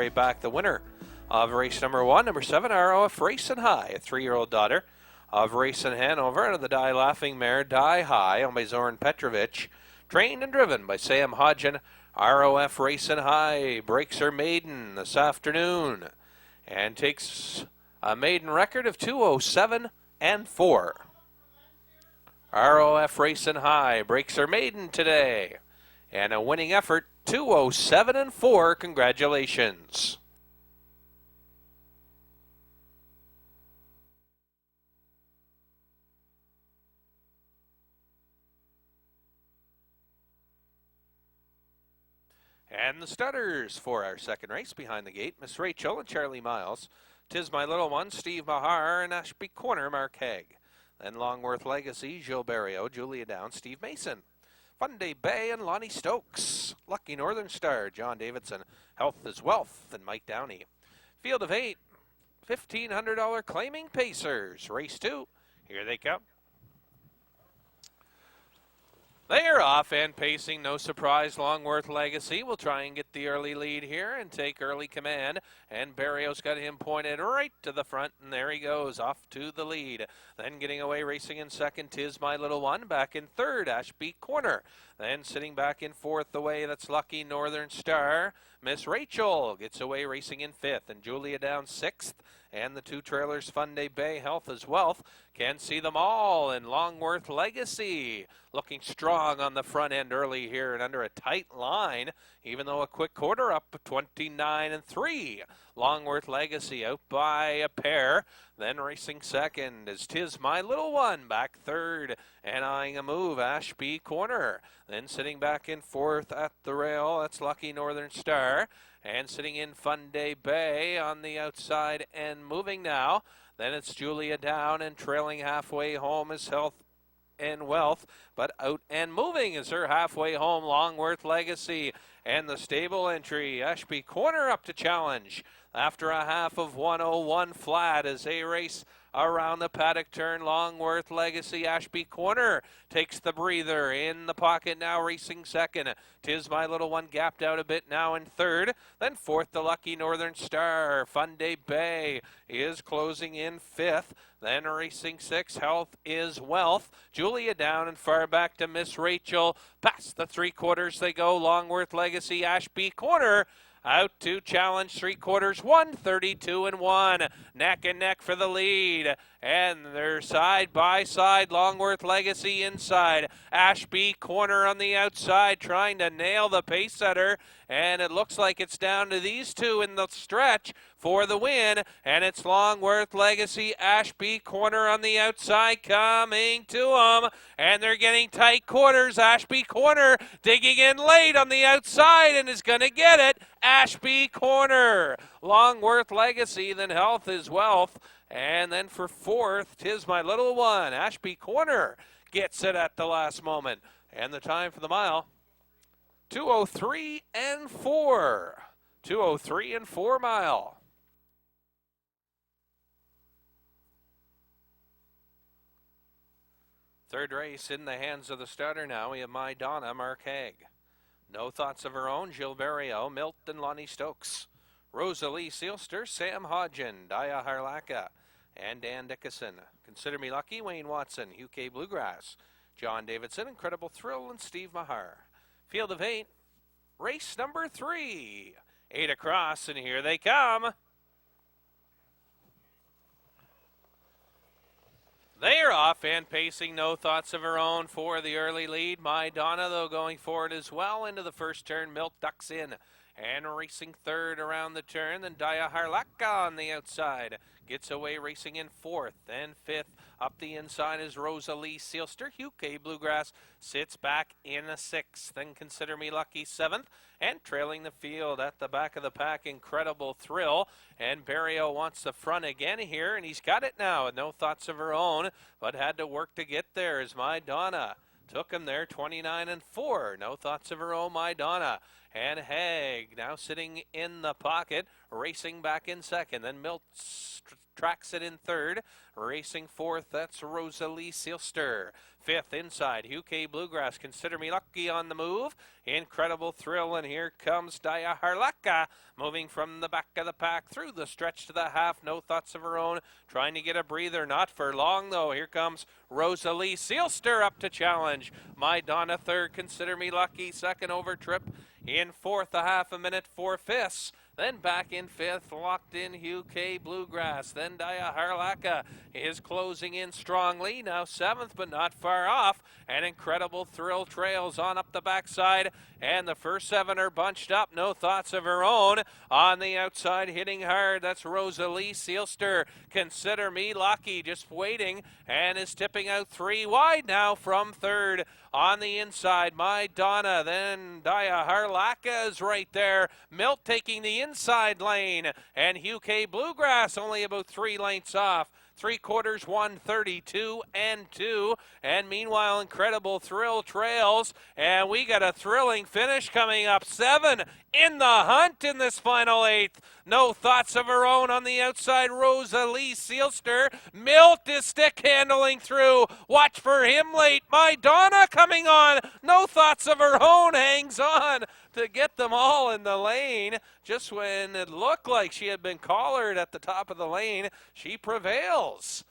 right back. The winner of race number 1, number 7, ROF Racing High, a 3-year-old daughter of Racing Hanover, and of the Die Laughing Mare Die High, owned by Zoran Petrovic, trained and driven by Sam Hodgen. ROF Racing High breaks her maiden this afternoon and takes a maiden record of 2:07 and 4. ROF Racing High breaks her maiden today, and a winning effort, 2:07 and 4. Congratulations. And the stutters for our second race behind the gate, Miss Rachel and Charlie Miles. 'Tis My Little One, Steve Mahar, and Ashby Corner, Mark Haig. Then Longworth Legacy, Gilles Barrio, Julia Down, Steve Mason. Funday Bay and Lonnie Stokes. Lucky Northern Star, John Davidson. Health is Wealth, and Mike Downey. Field of 8, $1,500 claiming Pacers. Race 2, here they come. They are off and pacing, no surprise. Longworth Legacy will try and get the early lead here and take early command. And Barrio's got him pointed right to the front, and there he goes, off to the lead. Then getting away, racing in second, 'Tis My Little One. Back in third, Ashby Corner. Then sitting back in fourth away, that's Lucky Northern Star. Miss Rachel gets away, racing in fifth, and Julia Down sixth. And the two trailers, Funday Bay, Health is Wealth. Can see them all in Longworth Legacy. Looking strong on the front end early here and under a tight line, even though a quick quarter up, 29 and 3. Longworth Legacy out by a pair. Then racing second is 'Tis My Little One, back third and eyeing a move, Ashby Corner. Then sitting back in fourth at the rail, that's Lucky Northern Star. And sitting in Funday Bay on the outside and moving now. Then it's Julia Down, and trailing halfway home is Health and Wealth, but out and moving is her halfway home, Longworth Legacy. And the stable entry, Ashby Corner up to challenge after a half of 1:01 flat as they race around the paddock turn. Longworth Legacy, Ashby Corner takes the breather in the pocket now, racing second. 'Tis My Little One gapped out a bit now in third. Then fourth, the Lucky Northern Star. Funday Bay is closing in fifth. Then racing six, Health is Wealth. Julia Down and far back to Miss Rachel. Past the three-quarters they go. Longworth Legacy, Ashby Corner out to challenge three-quarters, 1:32 and 1. Neck and neck for the lead. And they're side by side. Longworth Legacy inside. Ashby Corner on the outside trying to nail the pace setter. And it looks like it's down to these two in the stretch for the win. And it's Longworth Legacy, Ashby Corner on the outside coming to them. And they're getting tight quarters. Ashby Corner digging in late on the outside and is going to get it. Ashby Corner. Longworth Legacy, then Health is Wealth. And then for fourth, 'Tis My Little One. Ashby Corner gets it at the last moment. And the time for the mile, 2:03 and 4. 2:03 and 4 mile. Third race in the hands of the starter now. We have My Donna, Mark Haig. No Thoughts of Her Own, Gilles Barrio, Milt and Lonnie Stokes. Rosalie Sealster, Sam Hodgen, Daya Harlaka, and Dan Dickinson. Consider Me Lucky, Wayne Watson, UK Bluegrass, John Davidson, Incredible Thrill, and Steve Mahar. Field of 8, race number 3. 8 across, and here they come. They are off and pacing, No Thoughts of Her Own for the early lead. My Donna, though, going forward as well into the first turn. Milt ducks in and racing third around the turn. Then Daya Harlaka on the outside gets away, racing in fourth and fifth. Up the inside is Rosalie Sealster. UK Bluegrass sits back in a sixth. Then Consider Me Lucky seventh. And trailing the field at the back of the pack, Incredible Thrill. And Barrio wants the front again here, and he's got it now. No Thoughts of Her Own, but had to work to get there as My Donna took him there, 29 and 4. No Thoughts of Her Own, My Donna. And Haig now sitting in the pocket, racing back in second. Then Milt tracks it in third. Racing fourth, that's Rosalie Seelster. Fifth inside, UK Bluegrass, Consider Me Lucky on the move. Incredible Thrill, and here comes Daya Harlaka, moving from the back of the pack through the stretch to the half. No thoughts of her own, trying to get a breather, not for long though. Here comes Rosalie Seelster up to challenge. My Donna third, Consider Me Lucky, second over Trip. In fourth, a half a minute, 4/5. Then back in fifth, locked in UK Bluegrass. Then Daya Harlaka is closing in strongly. Now seventh, but not far off. An Incredible Thrill trails on up the backside. And the first seven are bunched up. No thoughts of her own. On the outside, hitting hard. That's Rosalie Seelster. Consider Me Lucky, just waiting. And is tipping out 3 wide now from third. On the inside, My Donna. Then Daya Harlaka is right there. Milt taking the inside lane, and UK Bluegrass only about 3 lengths off. 3/4, 132 and 2. And meanwhile, Incredible Thrill trails, and we got a thrilling finish coming up. 7 in the hunt in this final 8th. No thoughts of her own on the outside, Rosalie Seelster. Milt is stick handling through. Watch for him late. My Donna coming on. No thoughts of her own, hangs on to get them all in the lane. Just when it looked like she had been collared at the top of the lane, she prevails.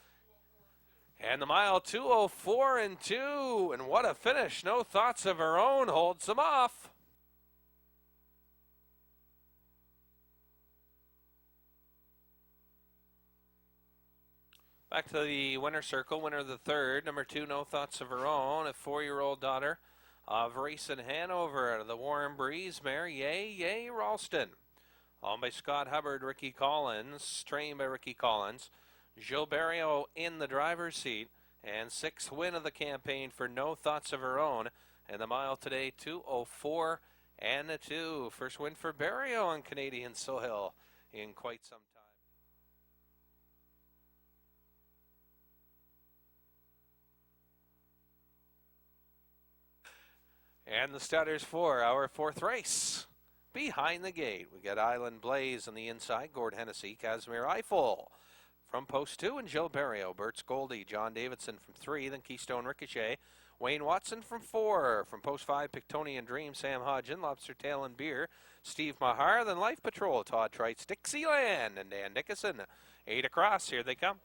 And the mile 2:04 and 2, and what a finish. No thoughts of her own, holds them off. Back to the winner's circle, winner of the third, number 2, No Thoughts of Her Own, a 4-year-old daughter of Racing Hanover out of the Warm Breeze mare, Yay Yay Ralston. Owned by Scott Hubbard, Ricky Collins, trained by Ricky Collins. Joe Barrio in the driver's seat, and 6th win of the campaign for No Thoughts of Her Own. And the mile today, 2:04 and a 2. First win for Barrio on Canadian soil in quite some time. And the starters for our 4th race. Behind the gate, we got Island Blaze on the inside, Gord Hennessy, Casimir Eiffel from post 2, and Jill Barrio, Bert Goldie, John Davidson from 3, then Keystone Ricochet, Wayne Watson from 4, from post 5, Pictonian Dream, Sam Hodgin, Lobster Tail and Beer, Steve Mahar, then Life Patrol, Todd Trites, Dixieland, and Dan Nickerson. 8 across, here they come.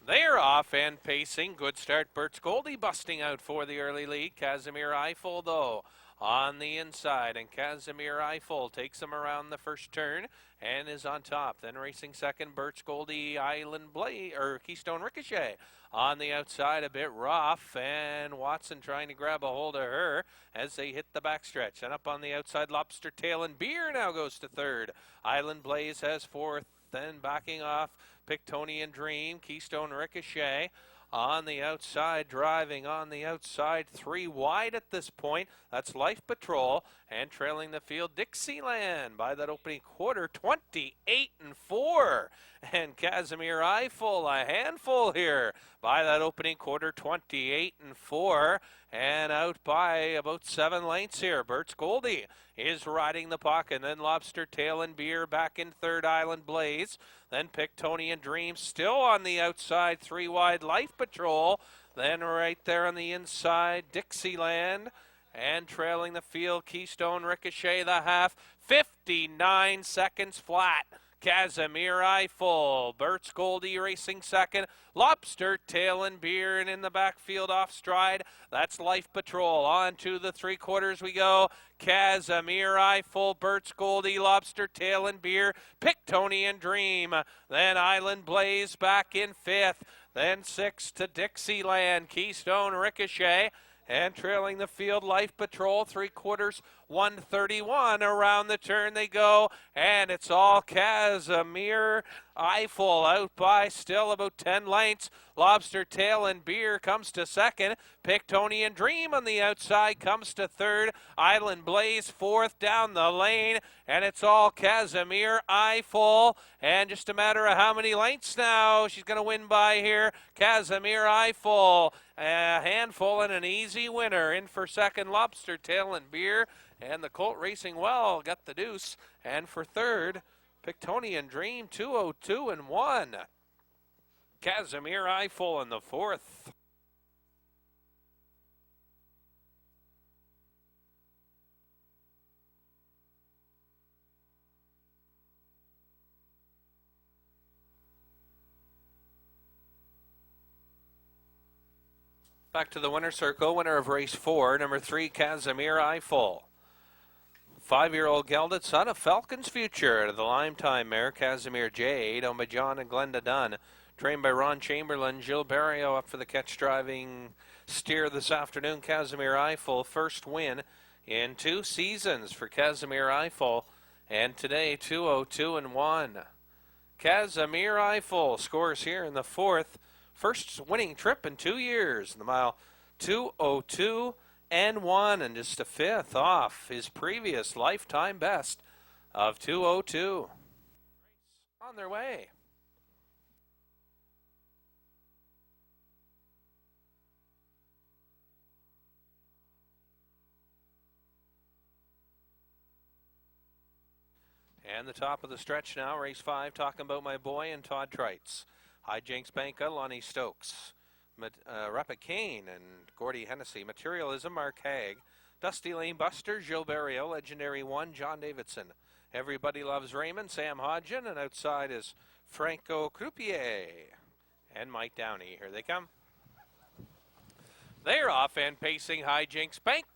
They're off and pacing. Good start. Bert Goldie busting out for the early lead. Casimir Eiffel, though, on the inside. And Casimir Eiffel takes him around the first turn and is on top. Then racing second, Bert Goldie, Island Blaze, or Keystone Ricochet. On the outside, a bit rough. And Watson trying to grab a hold of her as they hit the backstretch. And up on the outside, Lobster Tail and Beer now goes to third. Island Blaze has 4th. Then backing off, Pictonian Dream, Keystone Ricochet on the outside, driving on the outside, 3 wide at this point. That's Life Patrol, and trailing the field, Dixieland by that opening quarter, 28 and 4. And Casimir Eiffel, a handful here by that opening quarter, 28 and 4. And out by about 7 lengths here, Bert Goldie is riding the puck, and then Lobster Tail and Beer back in third, Island Blaze. Then Pictonian Dream still on the outside, 3 wide, Life Patrol. Then right there on the inside, Dixieland. And trailing the field, Keystone Ricochet, the half, 59 seconds flat. Casimir Eiffel, Bert Goldie racing second, Lobster Tail and Beer, and in the backfield off stride, that's Life Patrol. On to the 3/4 we go. Casimir Eiffel, Bert Goldie, Lobster Tail and Beer, Pictonian Dream, then Island Blaze back in 5th, then 6th to Dixieland, Keystone Ricochet. And trailing the field, Life Patrol, 3/4, 131. Around the turn they go, and it's all Casimir Eiffel out by still about 10 lengths. Lobster Tail and Beer comes to second. Pictonian Dream on the outside comes to third. Island Blaze 4th down the lane, and it's all Casimir Eiffel. And just a matter of how many lengths now she's going to win by here. Casimir Eiffel, a handful and an easy winner. In for second, Lobster Tail and Beer. And the Colt racing well got the deuce. And for third, Pictonian Dream 202 and 1. Casimir Eiffel in the 4th. Back to the winner's circle, winner of race 4, number 3, Casimir Eiffel. 5-year-old gelded son of Falcon's Future, the Lime Time mare, Casimir Jade, owned by John and Glenda Dunn. Trained by Ron Chamberlain. Jill Barrio up for the catch driving steer this afternoon. Casimir Eiffel, first win in 2 seasons for Casimir Eiffel. And today, 202 and 1. Casimir Eiffel scores here in the 4th. First winning trip in 2 years. The mile 202 and 1, and just a 5th off his previous lifetime best of 202. On their way. And the top of the stretch now, race 5, talking about my boy and Todd Trites. Hijinks Banka, Lonnie Stokes. Rapid Kane and Gordy Hennessy. Materialism, Mark Haig. Dusty Lane Buster, Gilles Barrio. Legendary 1, John Davidson. Everybody Loves Raymond, Sam Hodgin. And outside is Franco Croupier and Mike Downey. Here they come. They're off and pacing. Hijinks Bank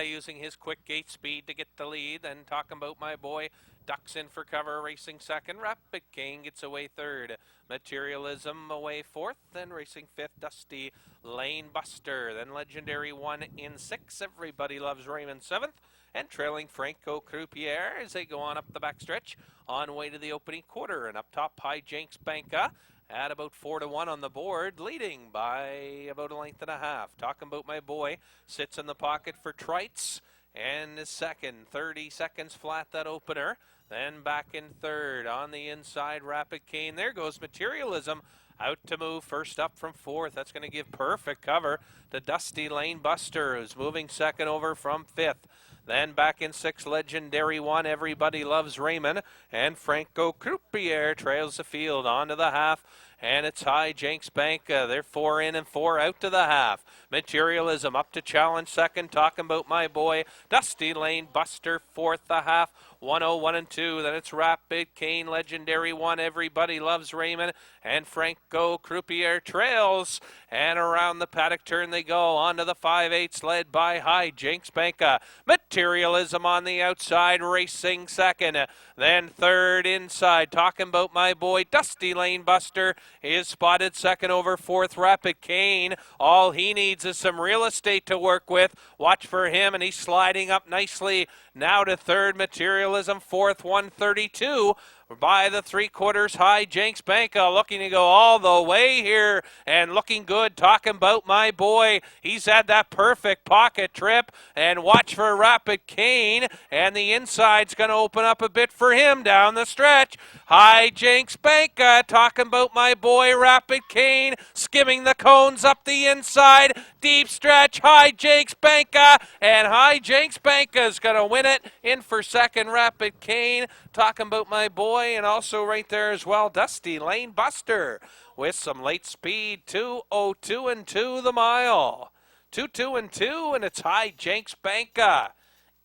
using his quick gate speed to get the lead. And talking about my boy, Ducks in for cover, racing second. Rapid King gets away third. Materialism away fourth. Then racing fifth, Dusty Lane Buster. Then Legendary 1 in 6. Everybody Loves Raymond seventh. And trailing Franco Croupier as they go on up the backstretch on way to the opening quarter. And up top, Hijinks Banka at about 4-1 on the board, leading by about a length and a half. Talking about my boy, sits in the pocket for Trites and is second. 30 seconds flat that opener. Then back in third on the inside, Rapid Kane. There goes Materialism out to move first up from fourth. That's going to give perfect cover to Dusty Lane Buster, who's moving second over from fifth. Then back in sixth, Legendary 1, Everybody Loves Raymond. And Franco Croupier trails the field onto the half. And it's Hijinks Banka. They're 4 in and 4 out to the half. Materialism up to challenge second. Talking about my boy, Dusty Lane Buster, fourth the half. 101 and 2. Then it's Rapid Kane, Legendary 1, Everybody Loves Raymond. And Franco Croupier trails. And around the paddock turn they go. Onto the 5/8, led by Hijinks Banka. Materialism on the outside, racing second. Then third inside. Talking about my boy, Dusty Lane Buster is spotted second over fourth, Rapid Kane. All he needs is some real estate to work with. Watch for him, and he's sliding up nicely. Now to third, Materialism, fourth, 132. By the 3/4, Hijinks Banka looking to go all the way here and looking good. Talking about my boy, he's had that perfect pocket trip, and watch for Rapid Kane, and the inside's going to open up a bit for him down the stretch. Hijinks Banka talking about my boy Rapid Kane, skimming the cones up the inside, deep stretch, Hijinks Banka, and Hijinks Banka's going to win it. In for second, Rapid Kane. Talking about my boy, and also right there as well, Dusty Lane Buster with some late speed. 2:02 and 2 the mile. 2:2 and 2, and it's Hijinks Banka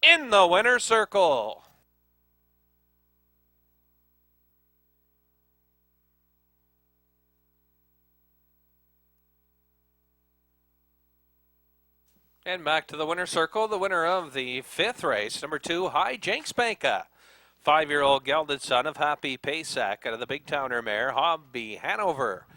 in the winner's circle. And back to the winner's circle, the winner of the 5th race, number 2, Hijinks Banka. 5-year-old gelded son of Happy Paysack out of the Big Towner mare, Hobby Hanover.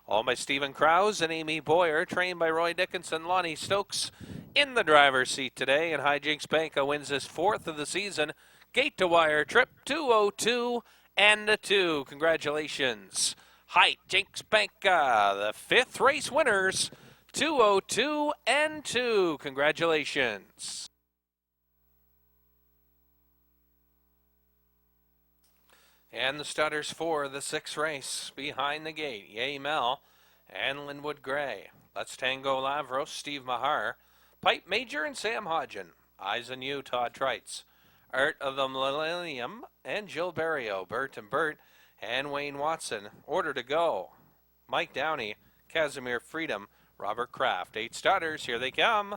All by Stephen Krause and Amy Boyer, trained by Roy Dickinson. Lonnie Stokes in the driver's seat today, and Hijinks Banka wins his 4th of the season. Gate to wire trip, 2:02 and a 2. Congratulations, Hijinks Banka, the 5th race winners. 2:02 and 2. Congratulations. And the stutters for the 6th race behind the gate. Yay Mel and Linwood Gray. Let's Tango Lavros, Steve Mahar. Pipe Major and Sam Hodgin. Eyes on You, Todd Trites. Art of the Millennium, and Jill Barrio, Bert and Bert, and Wayne Watson. Order to go. Mike Downey, Casimir Freedom, Robert Kraft. 8 starters, here they come.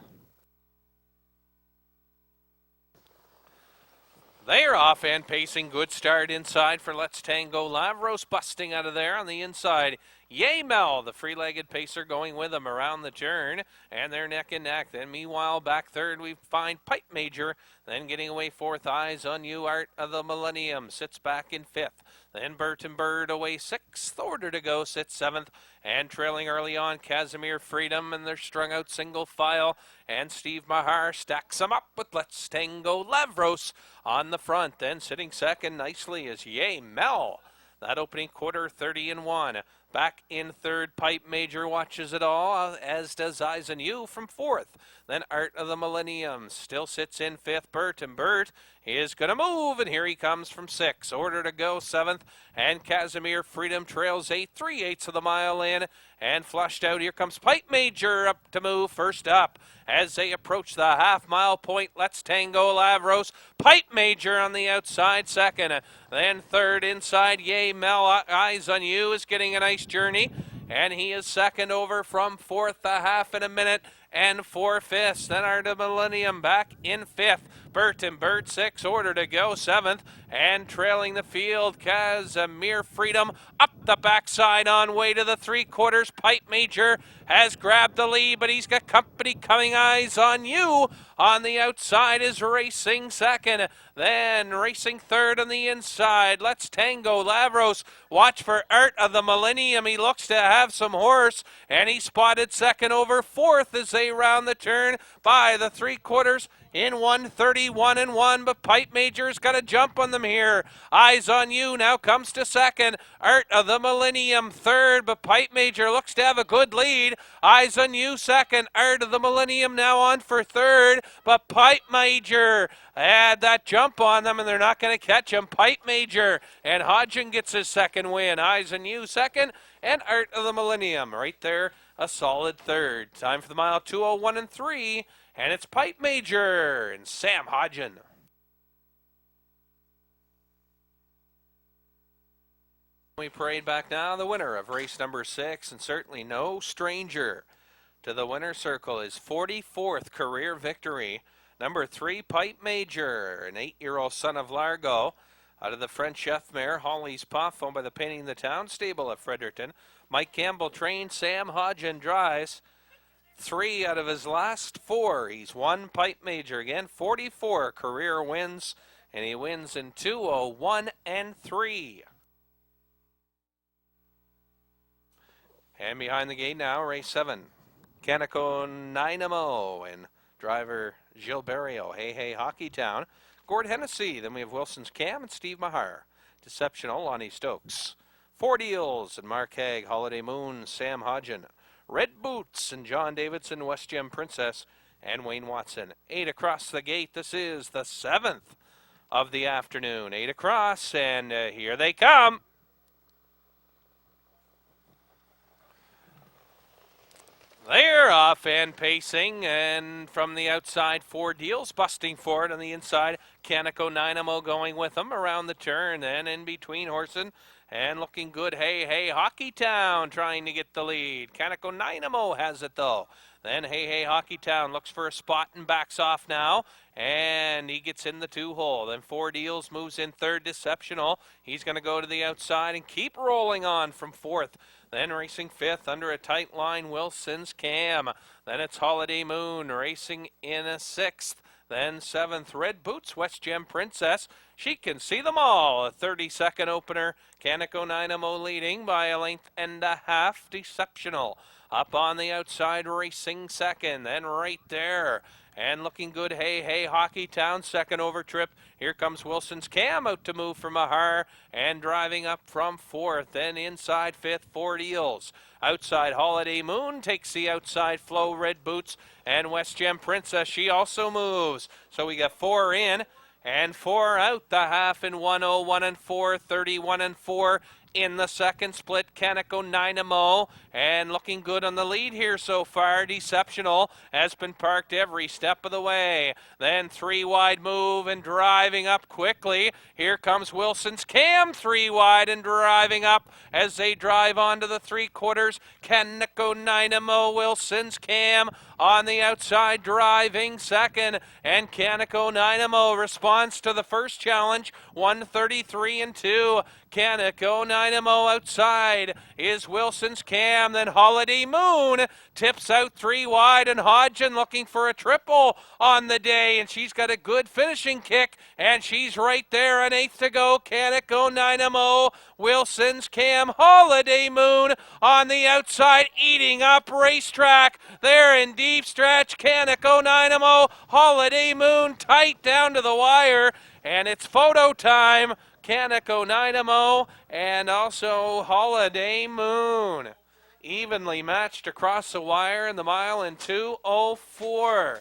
They are off and pacing. Good start inside for Let's Tango. Lavros busting out of there on the inside. Yay Mel, the free-legged pacer, going with him around the turn, and they're neck and neck. Then meanwhile, back third, we find Pipe Major. Then getting away fourth, Eyes on You, Art of the Millennium, sits back in fifth. Then Bert and Bird away sixth. Order to Go sits seventh. And trailing early on, Casimir Freedom, and they're strung out single file. And Steve Mahar stacks them up with Let's Tango. Lavros on the front. Then sitting second nicely is Yay Mel. That opening quarter, 30-1. Back in third, Pipe Major watches it all, as does Eyes on You from fourth. Then Art of the Millennium still sits in fifth. Bert and Bert is going to move, and here he comes from sixth. Order to Go seventh, and Casimir Freedom trails 3/8 of the mile in, and flushed out. Here comes Pipe Major up to move first up. As they approach the half-mile point, Let's Tango Lavros. Pipe Major on the outside second. Then third inside, Yay Mel, Eyes on You is getting a nice journey. And he is second over from fourth, a half in a minute, and 4/5. Then Art of Millennium back in fifth. Bert and Bert 6, Order to Go 7th, and trailing the field, Casimir Freedom up the backside on way to the 3/4. Pipe Major has grabbed the lead, but he's got company coming. Eyes on You on the outside is racing second. Then racing third on the inside, Let's Tango Lavros. Watch for Art of the Millennium. He looks to have some horse, and he spotted second over fourth as they round the turn by the 3/4 in 1:31-1, but Pipe Major's got a jump on them here. Eyes on You now comes to second. Art of the Millennium third, but Pipe Major looks to have a good lead. Eyes on You second. Art of the Millennium now on for third, but Pipe Major had that jump on them, and they're not going to catch him. Pipe Major, and Hodgin gets his second win. Eyes on You second, and Art of the Millennium right there, a solid third. Time for the mile 2:01-3. And it's Pipe Major and Sam Hodgin. We parade back now. The winner of race number 6, and certainly no stranger to the winner's circle, is 44th career victory. Number 3, Pipe Major, an 8-year-old son of Largo, out of the French Chef mare Holly's Puff, owned by the Painting the Town stable of Fredericton. Mike Campbell trained, Sam Hodgin drives. 3 out of his last 4. He's won Pipe Major again. 44 career wins, and he wins in 2:01-3. And behind the gate now, race 7. Canico Dynamo and driver Gilles Barrio. Hey Hey Hockey Town. Gord Hennessy. Then we have Wilson's Cam and Steve Mahar. Deceptional, Lonnie Stokes. 4 Deals and Mark Haig. Holiday Moon, Sam Hodgin. Red Boots and John Davidson, West Gem Princess, and Wayne Watson. 8 across the gate. This is the 7th of the afternoon. 8 across, and here they come. They're off and pacing, and from the outside, 4 Deals busting for it on the inside. Canico Dynamo going with them around the turn, and in between Horson. And looking good, Hey Hey Hockey Town trying to get the lead. Canico Dynamo has it though. Then Hey Hey Hockey Town looks for a spot and backs off now. And he gets in the 2-hole. Then 4 Deals moves in third, Deceptional. He's going to go to the outside and keep rolling on from fourth. Then racing fifth under a tight line, Wilson's Cam. Then it's Holiday Moon racing in a 6th. Then 7th, Red Boots, West Gem Princess. She can see them all. A 30-second opener. Canico Dynamo leading by a length and a half. Deceptional up on the outside, racing second. Then right there, and looking good, Hey Hey Hockey Town, second over trip. Here comes Wilson's Cam out to move for Mahar, and driving up from fourth. Then inside fifth, 4 Deals. Outside Holiday Moon takes the outside flow, Red Boots, and West Gem Princess, she also moves. So we got 4 in and 4 out, the half in 1:01-4, 31-4. In the second split, Kaneko Dynamo, and looking good on the lead here so far. Deceptional has been parked every step of the way. Then 3 wide move and driving up quickly. Here comes Wilson's Cam, 3 wide and driving up as they drive onto the 3/4. Kaneko Dynamo, Wilson's Cam on the outside driving second, and Kaneko Dynamo responds to the first challenge, 1:33.2. Kaneko Dynamo outside is Wilson's Cam, then Holiday Moon tips out 3 wide, and Hodgin looking for a triple on the day, and she's got a good finishing kick, and she's right there, an eighth to go. Kaneko Dynamo, Wilson's Cam, Holiday Moon on the outside, eating up Racetrack. There in deep stretch, Kaneko Dynamo, Holiday Moon tight down to the wire, and it's photo time. Kaneko Dynamo and also Holiday Moon evenly matched across the wire in the mile in 2:04.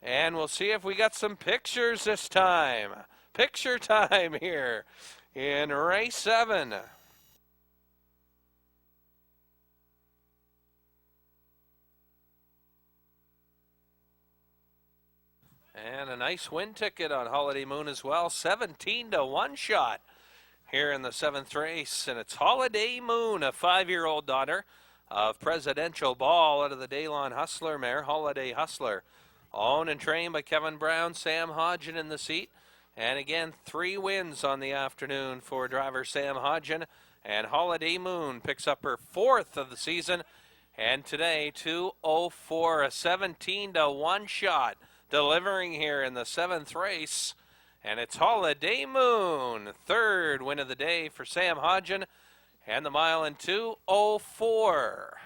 And we'll see if we got some pictures this time. Picture time here in race 7. And a nice win ticket on Holiday Moon as well, 17-1 shot here in the 7th race. And it's Holiday Moon, a 5-year-old daughter of Presidential Ball out of the Daylon Hustler mare, Holiday Hustler. Owned and trained by Kevin Brown, Sam Hodgin in the seat. And again, 3 wins on the afternoon for driver Sam Hodgin. And Holiday Moon picks up her 4th of the season. And today, 2:04, a 17-1 shot. Delivering here in the 7th race, and it's Holiday Moon, 3rd win of the day for Sam Hodgin, and the mile in 2:04.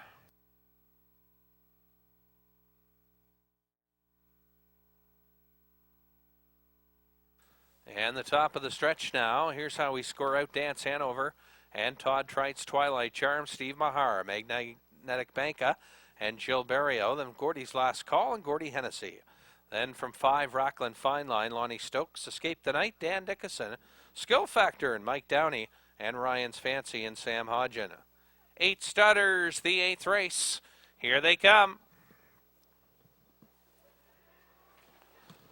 And the top of the stretch now. Here's how we score out Dance Hanover and Todd Trite's Twilight Charm, Steve Mahar, Magnetic Banka, and Jill Barrio. Then Gordy's Last Call and Gordy Hennessy. Then from 5, Rockland Fine Line, Lonnie Stokes, Escape the Night, Dan Dickinson, Skill Factor, and Mike Downey, and Ryan's Fancy and Sam Hodgin. 8 stutters, the 8th race. Here they come.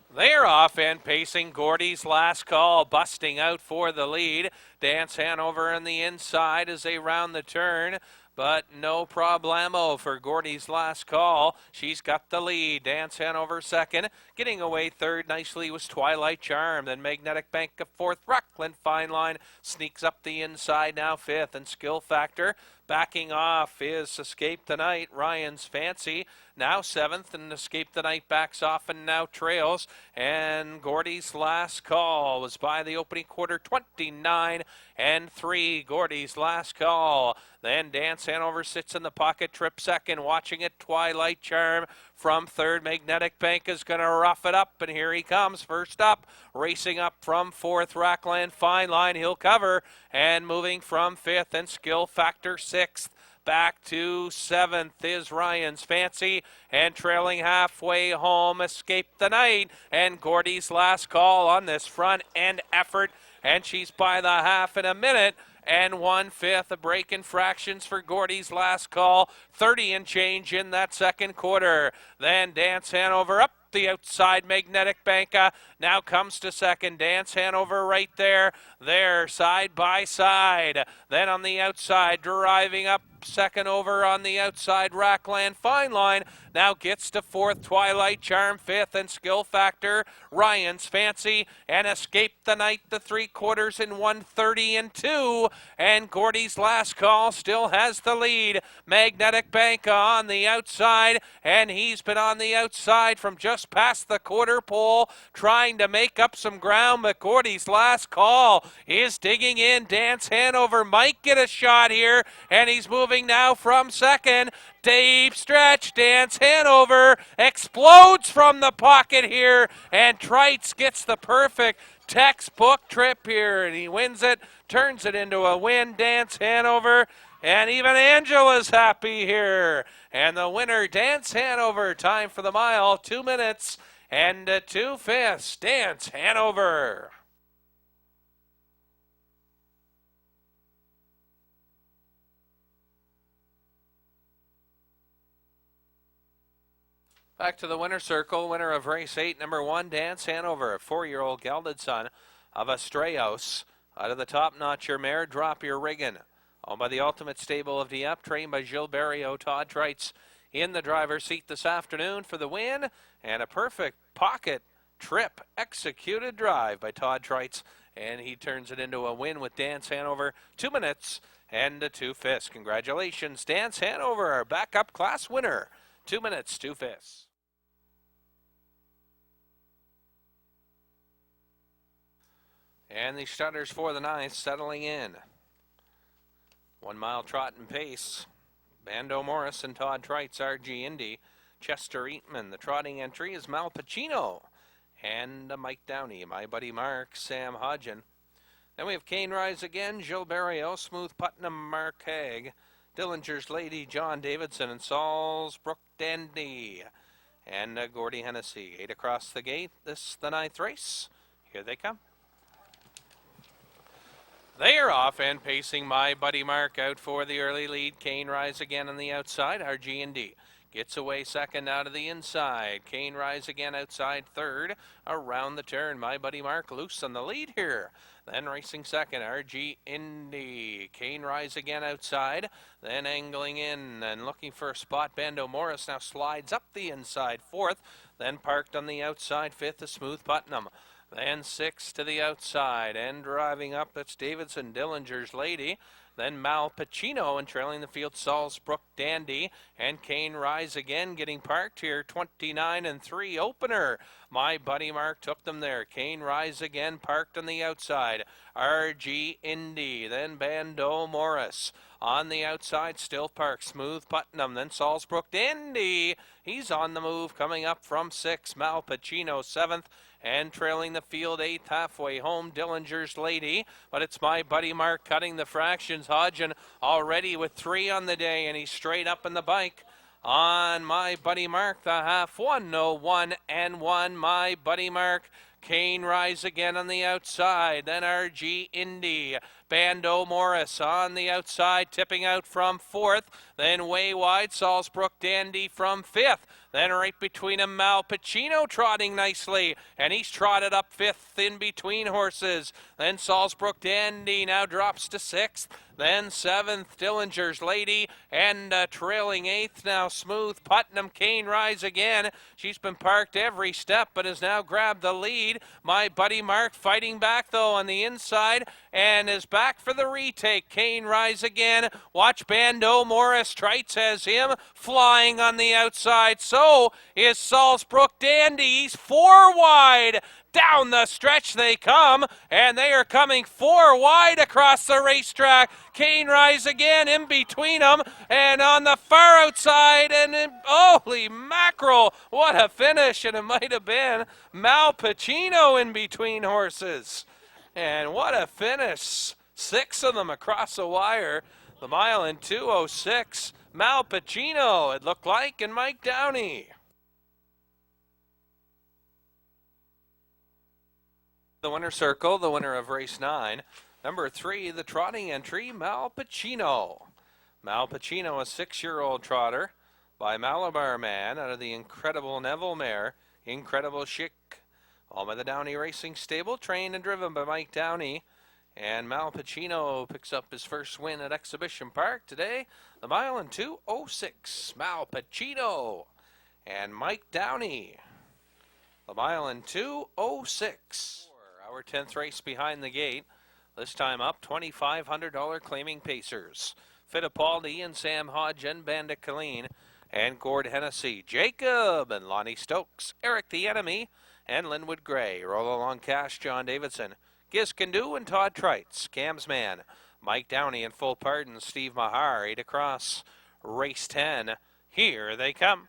They're off and pacing. Gordy's Last Call busting out for the lead. Dance Hanover on the inside as they round the turn. But no problemo for Gordy's Last Call. She's got the lead. Dance Hanover second. Getting away third nicely was Twilight Charm. Then Magnetic Bank of 4th. Rockland Fine Line sneaks up the inside now 5th. And Skill Factor backing off is Escape the Night. Ryan's Fancy now 7th. And Escape the Night backs off and now trails. And Gordy's Last Call was by the opening quarter 29-3. Gordy's Last Call. Then Dance Hanover sits in the pocket, trip second, watching it. Twilight Charm from 3rd. Magnetic Bank is going to rough it up, and here he comes. First up, racing up from 4th. Rockland Fine Line, he'll cover, and moving from 5th, and Skill Factor 6th. Back to 7th is Ryan's Fancy, and trailing halfway home, Escape the Night, and Gordy's Last Call on this front end effort, and she's by the half in a minute. And 1/5, a break in fractions for Gordy's Last Call. 30 and change in that second quarter. Then Dance Hanover up the outside. Magnetic Banka now comes to second. Dance Hanover right there. There, side by side. Then on the outside, driving up second over on the outside. Rockland Fine Line now gets to 4th. Twilight Charm 5th, and Skill Factor. Ryan's Fancy and Escape the Night, the 3/4 in 1:30.2. And Gordy's Last Call still has the lead. Magnetic Banka on the outside, and he's been on the outside from just past the quarter pole, trying to make up some ground, but Gordy's Last Call is digging in. Dance Hanover might get a shot here, and he's moving now from second. Deep stretch. Dance Hanover explodes from the pocket here, and Trites gets the perfect textbook trip here, and he wins it, turns it into a win. Dance Hanover, and even Angela's happy here. And the winner, Dance Hanover. Time for the mile, 2 minutes and 2/5. Dance Hanover. Back to the winner's circle, winner of race 8, number 1, Dance Hanover, 4-year-old gelded son of Astraeos. Out of the top notch, your mare, Drop Your Riggin'. Owned by the Ultimate Stable of Dieppe, trained by Gilles Barrio. Todd Trites in the driver's seat this afternoon for the win, and a perfect pocket trip executed drive by Todd Trites, and he turns it into a win with Dance Hanover, 2 minutes and 2/5. Congratulations, Dance Hanover, our backup class winner, 2 minutes, 2/5. And the starters for the 9th settling in. 1 mile trot and pace. Bando Morris and Todd Trites, RG Indy. Chester Eatman. The trotting entry is Mal Pacino. And Mike Downey, My Buddy Mark, Sam Hodgen. Then we have Kane Rise Again, Gilles Barrio, Smooth Putnam, Mark Haig, Dillinger's Lady, John Davidson, and Salisbrook Dandy. And Gordy Hennessy. 8 across the gate. This the 9th race. Here they come. They are off and pacing My Buddy Mark out for the early lead. Kane Rise Again on the outside. RG&D gets away second out of the inside. Kane Rise Again outside third. Around the turn, My Buddy Mark loose on the lead here. Then racing second, RG Indy. Kane Rise Again outside. Then angling in and looking for a spot. Bando Morris now slides up the inside fourth. Then parked on the outside fifth is Smooth Putnam. Then 6 to the outside, and driving up, that's Davidson, Dillinger's Lady. Then Mal Pacino, and trailing the field, Salisbrook Dandy. And Kane Rise Again getting parked here, 29 and 3 opener. My Buddy Mark took them there. Kane Rise Again parked on the outside. RG Indy, then Bando Morris. On the outside, still parked, Smooth Putnam, then Salisbrook Dandy. He's on the move, coming up from 6, Mal Pacino 7th. And trailing the field 8th, halfway home, Dillinger's Lady. But it's My Buddy Mark cutting the fractions. Hodgen already with 3 on the day, and he's straight up in the bike. On My Buddy Mark, the half 1:01 and 1. My Buddy Mark. Kane Rise Again on the outside. Then RG Indy. Bando Morris on the outside, tipping out from 4th. Then way wide, Salisbrook Dandy from 5th. Then right between them, Mal Pacino trotting nicely. And he's trotted up 5th in between horses. Then Salisbrook Dandy now drops to 6th. Then 7th, Dillinger's Lady. And trailing 8th now, Smooth Putnam. Kane Rise Again. She's been parked every step, but has now grabbed the lead. My Buddy Mark fighting back, though, on the inside. And is back for the retake. Kane Rise Again. Watch Bando Morris. Trites has him flying on the outside. So is Salisbrook Dandy. He's 4 wide. Down the stretch they come, and they are coming 4 wide across the racetrack. Kane Rise Again in between them, and on the far outside, and holy mackerel, what a finish, and it might have been Mal Pacino in between horses. And what a finish, 6 of them across the wire, the mile in 2:06. Mal Pacino, it looked like, and Mike Downey. The winner's circle, the winner of race 9. Number 3, the trotting entry, Mal Pacino. Mal Pacino, a 6-year-old trotter by Malabar Man out of the incredible Neville mare, Incredible Chic. All by the Downey Racing Stable, trained and driven by Mike Downey. And Mal Pacino picks up his first win at Exhibition Park today. The mile in 2:06. Mal Pacino and Mike Downey. The mile in 2:06. Our 10th race behind the gate. This time up, $2,500 claiming Pacers. Fittipaldi and Sam Hodgen, Bandit Colleen, and Gord Hennessy, Jacob and Lonnie Stokes, Eric the Enemy, and Linwood Gray. Roll along cash, John Davidson, Giz Can-Do and Todd Trites, Cam's Man, Mike Downey and Full Pardon, Steve Mahar, 8 across, race 10. Here they come.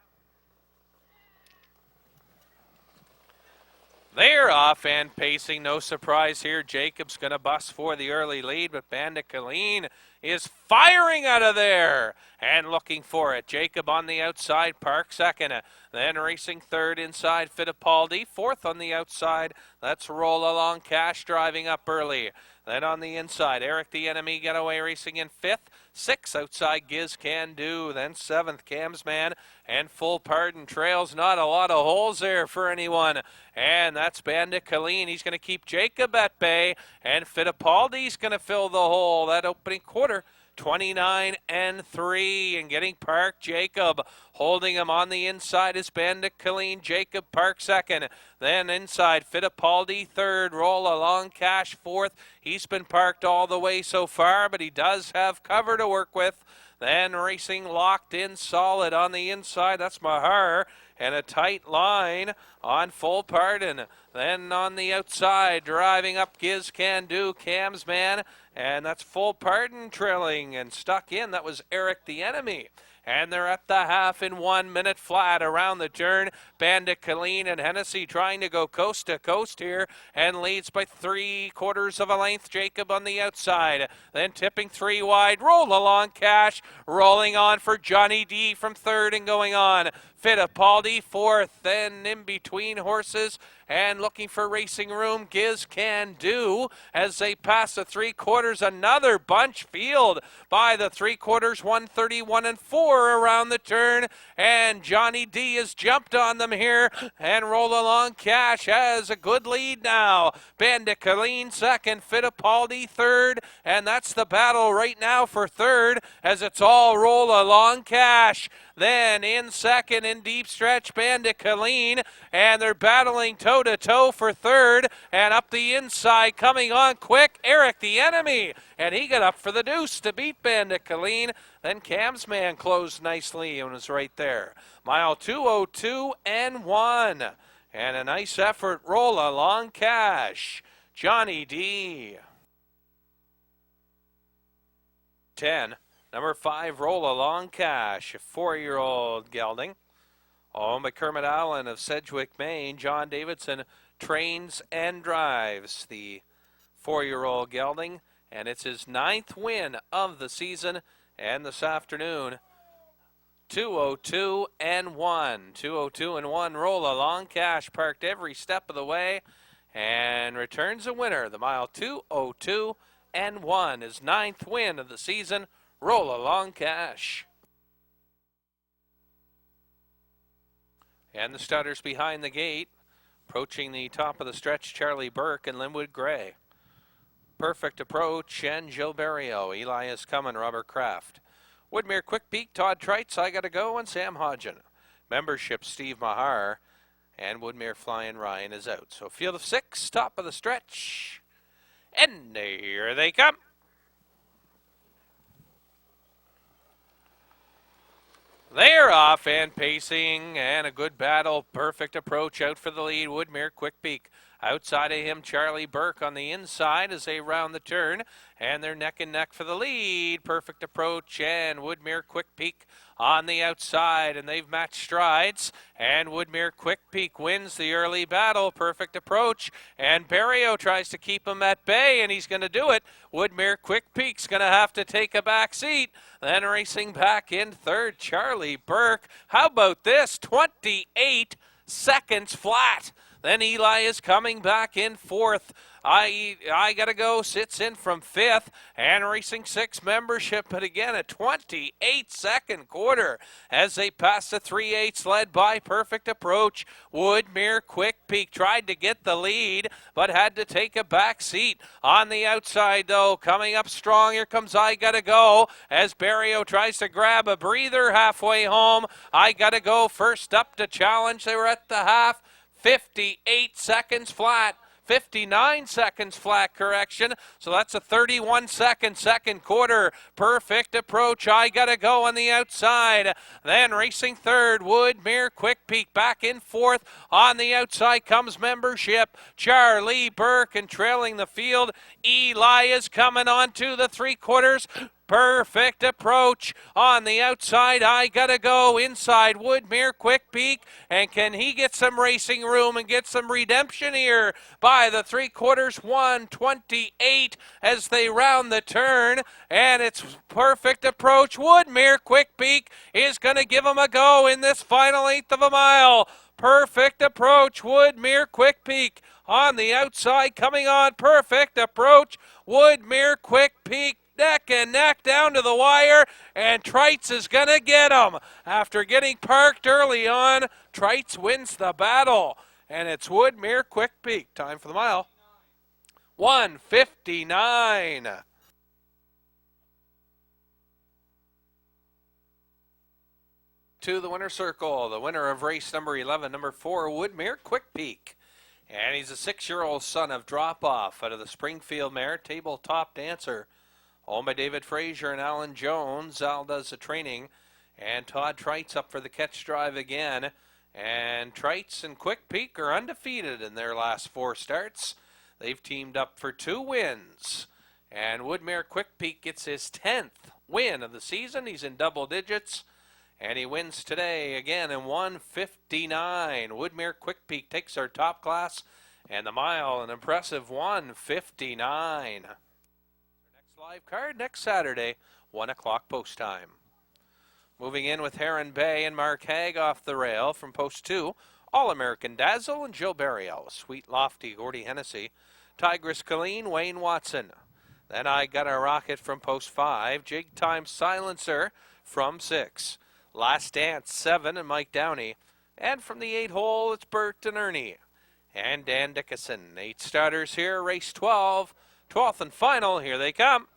They're off and pacing. No surprise here. Jacob's going to bust for the early lead, but Bandit Colleen is firing out of there and looking for it. Jacob on the outside, Park second. Then racing third inside, Fittipaldi. 4th on the outside. Let's roll along. Cash driving up early. Then on the inside, Eric the Enemy Getaway racing in 5th. 6th outside Giz Can Do. Then 7th Cam's Man and Full Pardon trails. Not a lot of holes there for anyone. And that's Bandit Colleen. He's going to keep Jacob at bay. And Fittipaldi's going to fill the hole. That opening quarter. 29 and 3, and getting parked. Jacob holding him on the inside is Bandit Colleen. Jacob Park second. Then inside Fittipaldi third. Roll Along Cash fourth. He's been parked all the way so far, but he does have cover to work with. Then racing locked in solid on the inside. That's Mahar. And a tight line on Full Pardon. Then on the outside, driving up Giz Can Do, Cam's Man. And that's Full Pardon trailing and stuck in. That was Eric the Enemy. And they're at the half in 1 minute flat around the turn. Bandit Colleen and Hennessy trying to go coast to coast here and leads by 3/4 of a length. Jacob on the outside. Then tipping 3 wide. Roll Along Cash. Rolling on for Johnny D from third and going on. Fittipaldi fourth. Then in between horses and looking for racing room, Giz Can Do as they pass the 3/4. Another bunch field by the 3/4, 131 and 4 around the turn. And Johnny D has jumped on them here, and Roll Along Cash has a good lead now. Bandit Colleen second, Fittipaldi third, and that's the battle right now for third as it's all Roll Along Cash. Then in second in deep stretch, Bandit Colleen, and they're battling toe-to-toe for third, and up the inside coming on quick, Eric the Enemy, and he got up for the deuce to beat Bandit Colleen. Then Cam's Man closed nicely and was right there. Mile 2:02 and 1, and a nice effort, Roll Along Cash. Johnny D. 10. Number 5, Roll Along Cash, a 4-year-old gelding. Owned by Kermit Allen of Sedgwick, Maine. John Davidson trains and drives the 4-year-old gelding, and it's his 9th win of the season. And this afternoon, 2:02 and 1. 2:02 and 1, Roll Along Cash parked every step of the way and returns a winner. The mile 2:02 and 1, his 9th win of the season. Roll Along Cash. And the stutters behind the gate, approaching the top of the stretch, Charlie Burke and Linwood Gray. Perfect Approach and Gilberto. Eli is coming, Robert Kraft. Woodmere Quick Peak, Todd Trites, I Gotta Go, and Sam Hodgen. Membership, Steve Mahar, and Woodmere Flying Ryan is out. So field of 6, top of the stretch, and here they come. They're off and pacing, and a good battle. Perfect Approach out for the lead. Woodmere Quick Peak. Outside of him, Charlie Burke on the inside as they round the turn, and they're neck and neck for the lead. Perfect Approach and Woodmere Quick Peak on the outside, and they've matched strides, and Woodmere Quick Peak wins the early battle. Perfect Approach, and Barrio tries to keep him at bay, and he's going to do it. Woodmere Quick Peak's going to have to take a back seat. Then racing back in third, Charlie Burke. How about this? 28 seconds flat. Then Eli is coming back in fourth. I Gotta Go sits in from fifth, and Racing 6 Membership, but again a 28-second quarter as they pass the 3/8 led by Perfect Approach. Woodmere Quick Peak tried to get the lead, but had to take a back seat. On the outside, though, coming up strong, here comes I Gotta Go as Barrio tries to grab a breather halfway home. I Gotta Go first up to challenge. They were at the half. 58 seconds flat. 59 seconds flat, correction. So that's a 31-second second quarter. Perfect Approach, I Gotta Go on the outside. Then racing third, Woodmere Quick Peak back in fourth. On the outside comes Membership. Charlie Burke, and trailing the field, Eli is coming on to the 3/4. Perfect approach on the outside. I gotta go inside. Woodmere, quick peek. And can he get some racing room and get some redemption here by the 3/4? 1:28 as they round the turn. And it's perfect approach. Woodmere, quick peek, is going to give him a go in this final eighth of a mile. Perfect approach. Woodmere, quick peek on the outside coming on. Perfect approach. Woodmere, quick peek. Neck and neck down to the wire, and Trites is going to get him. After getting parked early on, Trites wins the battle, and it's Woodmere quick peek. Time for the mile. 1:59. To the winner's circle, the winner of race number 11, number 4, Woodmere quick peek. And he's a 6-year-old son of Drop Off out of the Springfield mare, Tabletop Dancer. Owned by David Frazier and Alan Jones. Al does the training. And Todd Trites up for the catch drive again. And Trites and Quick Peek are undefeated in their last 4 starts. They've teamed up for 2 wins. And Woodmere Quick Peek gets his 10th win of the season. He's in double digits. And he wins today again in 1:59. Woodmere Quick Peek takes our top class. And the mile, an impressive 1:59. Live card next Saturday, 1 o'clock post time. Moving in with Heron Bay and Mark Haig off the rail from post 2, All-American Dazzle and Joe Barriel, Sweet Lofty, Gordy Hennessy, Tigress Colleen, Wayne Watson. Then I Got a Rocket from post 5, Jig Time Silencer from 6, Last Dance 7 and Mike Downey, and from the 8 hole it's Bert and Ernie and Dan Dickinson. 8 starters here, race 12. 12th and final, here they come.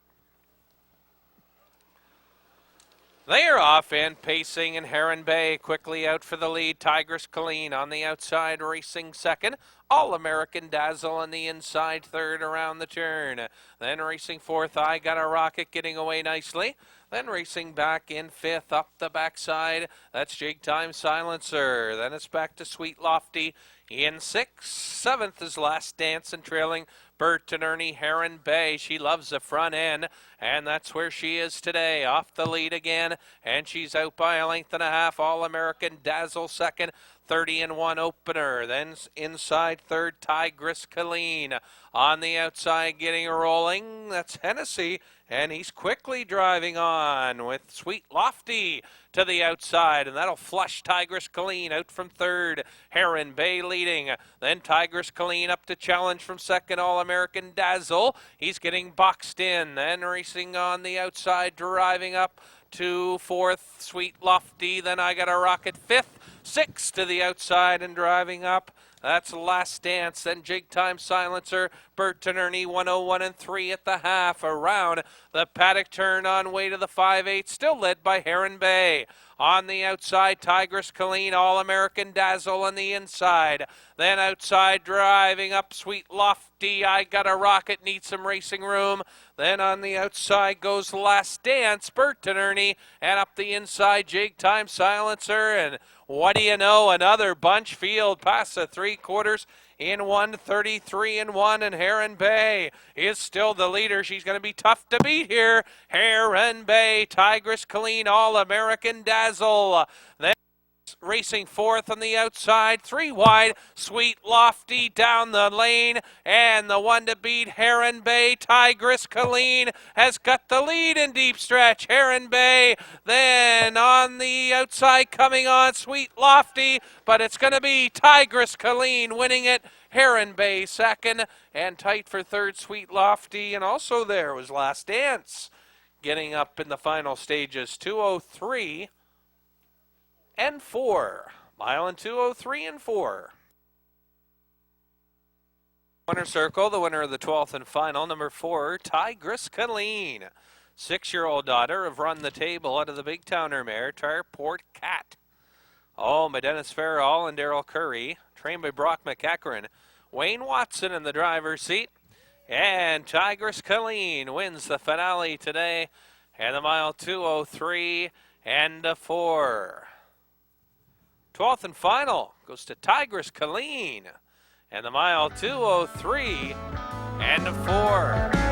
They are off and pacing, and Heron Bay quickly out for the lead. Tigress Colleen on the outside, racing second. All-American Dazzle on the inside, third around the turn. Then racing fourth, I Got a Rocket getting away nicely. Then racing back in fifth, up the backside. That's Jig Time Silencer. Then it's back to Sweet Lofty in sixth. Seventh is Last Dance, and trailing Bert and Ernie. Heron Bay, she loves the front end, and that's where she is today. Off the lead again, and she's out by a length and a half. All-American Dazzle second. 30-1 opener. Then inside third, Tigress Colleen. On the outside, getting rolling, that's Hennessy, and he's quickly driving on with Sweet Lofty to the outside, and that'll flush Tigress Colleen out from third. Heron Bay leading. Then Tigress Colleen up to challenge from second, All-American Dazzle. He's getting boxed in. Then racing on the outside, driving up to fourth, Sweet Lofty. Then I Got a Rocket fifth. 6 to the outside and driving up. That's Last Dance. Then Jig Time Silencer. Bert and Ernie 101 and 3 at the half. Around the paddock turn on way to the 5/8. Still led by Heron Bay. On the outside, Tigress Colleen, All-American Dazzle on the inside. Then outside, driving up, Sweet Lofty. I Got a Rocket, needs some racing room. Then on the outside goes Last Dance, Bert and Ernie. And up the inside, Jig Time Silencer. And what do you know, another bunch field past the 3/4 in 1:33-1, and Heron Bay is still the leader. She's going to be tough to beat here. Heron Bay, Tigress Colleen, All-American Dazzle. Then racing fourth on the outside, 3 wide, Sweet Lofty down the lane, and the one to beat, Heron Bay, Tigress Colleen, has got the lead in deep stretch. Heron Bay, then on the outside coming on, Sweet Lofty, but it's going to be Tigress Colleen winning it. Heron Bay second, and tight for third, Sweet Lofty, and also there was Last Dance getting up in the final stages, 2:03 and 4. Mile and 2:03 and 4. Winner circle, the winner of the 12th and final, number 4, Tigress Colleen. 6-year-old daughter of Run the Table out of the Big Towner mare, Tarport Cat. Owned by Dennis Farrell and Daryl Curry. Trained by Brock McEachran. Wayne Watson in the driver's seat. And Tigress Colleen wins the finale today. And the mile 2:03 and 4. 12th and final goes to Tigress Colleen. And the mile 2:03 and 4.